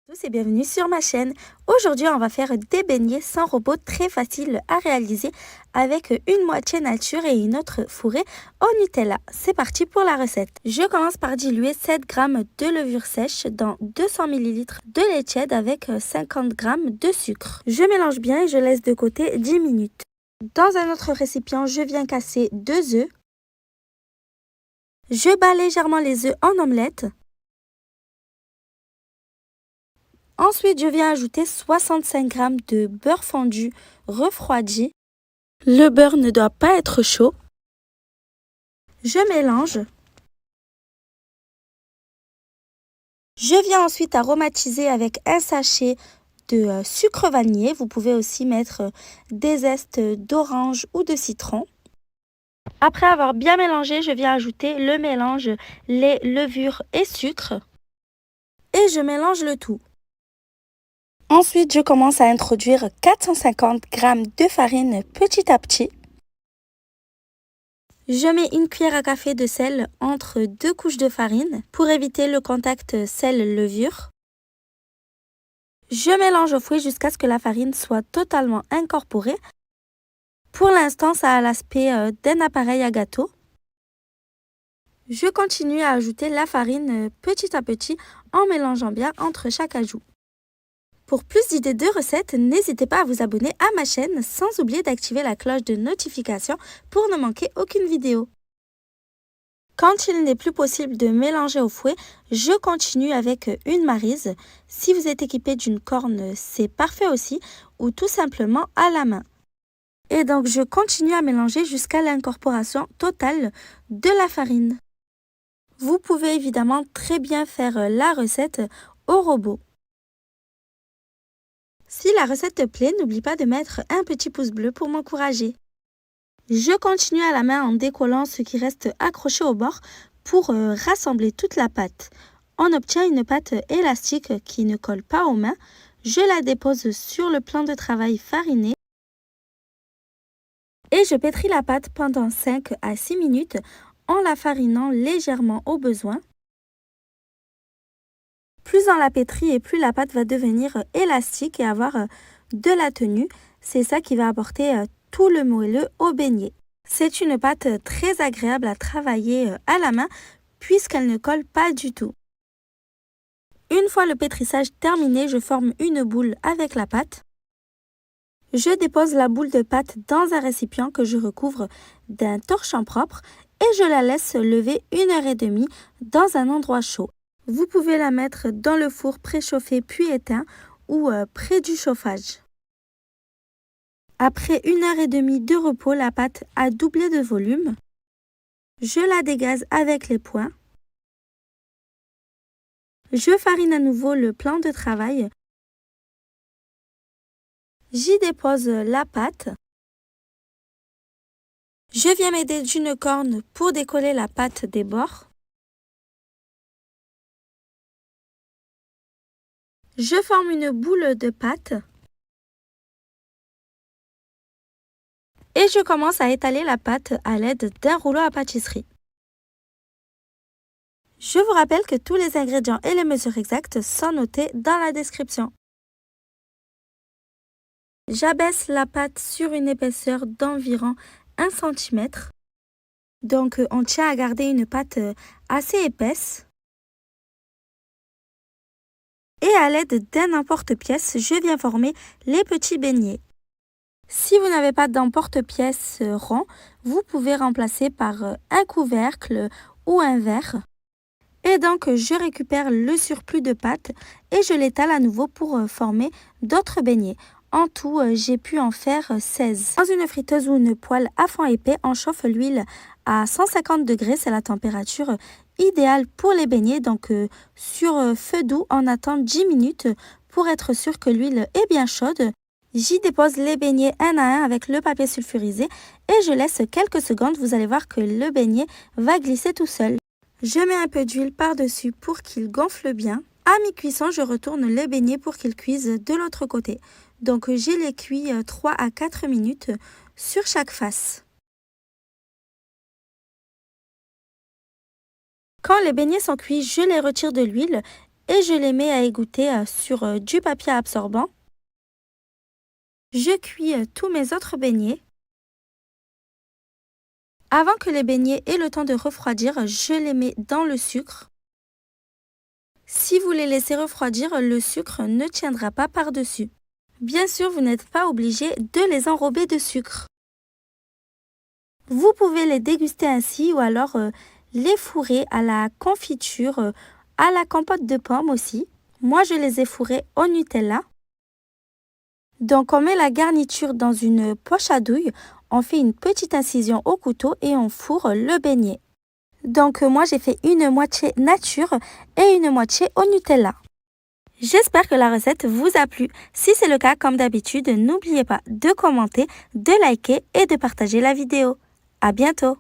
Tous et bienvenue sur ma chaîne. Aujourd'hui, on va faire des beignets sans robot très faciles à réaliser avec une moitié nature et une autre fourrée au Nutella. C'est parti pour la recette. Je commence par diluer 7 g de levure sèche dans 200 ml de lait tiède avec 50 g de sucre. Je mélange bien et je laisse de côté 10 minutes. Dans un autre récipient, je viens casser 2 œufs. Je bats légèrement les œufs en omelette. Ensuite, je viens ajouter 65 g de beurre fondu refroidi. Le beurre ne doit pas être chaud. Je mélange. Je viens ensuite aromatiser avec un sachet de sucre vanillé. Vous pouvez aussi mettre des zestes d'orange ou de citron. Après avoir bien mélangé, je viens ajouter le mélange lait, levure et sucre. Et je mélange le tout. Ensuite, je commence à introduire 450 g de farine petit à petit. Je mets une cuillère à café de sel entre 2 couches de farine pour éviter le contact sel-levure. Je mélange au fouet jusqu'à ce que la farine soit totalement incorporée. Pour l'instant, ça a l'aspect d'un appareil à gâteau. Je continue à ajouter la farine petit à petit en mélangeant bien entre chaque ajout. Pour plus d'idées de recettes, n'hésitez pas à vous abonner à ma chaîne sans oublier d'activer la cloche de notification pour ne manquer aucune vidéo. Quand il n'est plus possible de mélanger au fouet, je continue avec une maryse. Si vous êtes équipé d'une corne, c'est parfait aussi, ou tout simplement à la main. Et donc je continue à mélanger jusqu'à l'incorporation totale de la farine. Vous pouvez évidemment très bien faire la recette au robot. Si la recette te plaît, n'oublie pas de mettre un petit pouce bleu pour m'encourager. Je continue à la main en décollant ce qui reste accroché au bord pour rassembler toute la pâte. On obtient une pâte élastique qui ne colle pas aux mains. Je la dépose sur le plan de travail fariné et je pétris la pâte pendant 5 à 6 minutes en la farinant légèrement au besoin. Plus on la pétrit et plus la pâte va devenir élastique et avoir de la tenue. C'est ça qui va apporter tout le moelleux au beignet. C'est une pâte très agréable à travailler à la main puisqu'elle ne colle pas du tout. Une fois le pétrissage terminé, je forme une boule avec la pâte. Je dépose la boule de pâte dans un récipient que je recouvre d'un torchon propre et je la laisse lever 1h30 dans un endroit chaud. Vous pouvez la mettre dans le four préchauffé puis éteint ou près du chauffage. Après 1h30 de repos, la pâte a doublé de volume. Je la dégaze avec les poings. Je farine à nouveau le plan de travail. J'y dépose la pâte. Je viens m'aider d'une corne pour décoller la pâte des bords. Je forme une boule de pâte. Et je commence à étaler la pâte à l'aide d'un rouleau à pâtisserie. Je vous rappelle que tous les ingrédients et les mesures exactes sont notés dans la description. J'abaisse la pâte sur une épaisseur d'environ 1 cm. Donc on tient à garder une pâte assez épaisse. Et à l'aide d'un emporte-pièce, je viens former les petits beignets. Si vous n'avez pas d'emporte-pièce rond, vous pouvez remplacer par un couvercle ou un verre. Et donc, je récupère le surplus de pâte et je l'étale à nouveau pour former d'autres beignets. En tout, j'ai pu en faire 16. Dans une friteuse ou une poêle à fond épais, on chauffe l'huile à 150 degrés. C'est la température idéale pour les beignets. Donc, sur feu doux, on attend 10 minutes pour être sûr que l'huile est bien chaude. J'y dépose les beignets un à un avec le papier sulfurisé et je laisse quelques secondes. Vous allez voir que le beignet va glisser tout seul. Je mets un peu d'huile par-dessus pour qu'il gonfle bien. À mi-cuisson, je retourne les beignets pour qu'ils cuisent de l'autre côté. Donc, j'ai les cuits 3 à 4 minutes sur chaque face. Quand les beignets sont cuits, je les retire de l'huile et je les mets à égoutter sur du papier absorbant. Je cuis tous mes autres beignets. Avant que les beignets aient le temps de refroidir, je les mets dans le sucre. Si vous les laissez refroidir, le sucre ne tiendra pas par-dessus. Bien sûr, vous n'êtes pas obligé de les enrober de sucre. Vous pouvez les déguster ainsi ou alors les fourrer à la confiture, à la compote de pommes aussi. Moi, je les ai fourrés au Nutella. Donc, on met la garniture dans une poche à douille, on fait une petite incision au couteau et on fourre le beignet. Donc, moi, j'ai fait une moitié nature et une moitié au Nutella. J'espère que la recette vous a plu. Si c'est le cas, comme d'habitude, n'oubliez pas de commenter, de liker et de partager la vidéo. À bientôt!